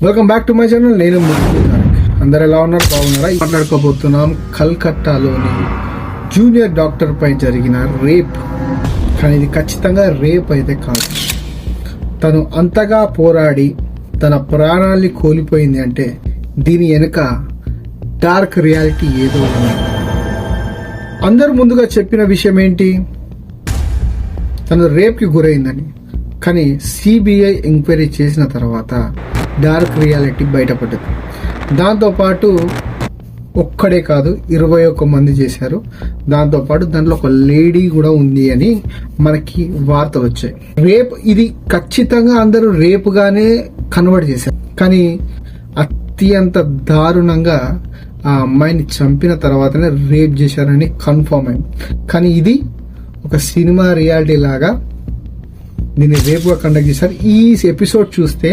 Welcome back to my channel. నేను అందరు ఎలా ఉన్నారు, బాగున్నారా? మాట్లాడుకోబోతున్నాం కల్కట్టాలోని జూనియర్ డాక్టర్ పై జరిగిన రేప్. కానీ ఇది ఖచ్చితంగా రేప్ అయితే కాదు. తను అంతగా పోరాడి తన ప్రాణాల్ని కోల్పోయింది అంటే దీని వెనుక డార్క్ రియాలిటీ ఏదో ఉంది. అందరు ముందుగా చెప్పిన విషయం ఏంటి? తను రేప్కి గురైందని. కానీ సిబిఐ ఎంక్వైరీ చేసిన తర్వాత డార్క్ రియాలిటీ బయటపడ్డది. దాంతోపాటు ఒక్కడే కాదు 21 మంది చేశారు. దాంతోపాటు దాంట్లో ఒక లేడీ కూడా ఉంది అని మనకి వార్తలు వచ్చాయి. రేప్ ఇది ఖచ్చితంగా అందరూ రేపుగానే కన్వర్ట్ చేశారు. కానీ అత్యంత దారుణంగా ఆ అమ్మాయిని చంపిన తర్వాతనే రేప్ చేశారని కన్ఫర్మ్ అయింది. కానీ ఇది ఒక సినిమా రియాలిటీ లాగా దీన్ని రేపుగా కండక్ట్ చేశారు. ఈ ఎపిసోడ్ చూస్తే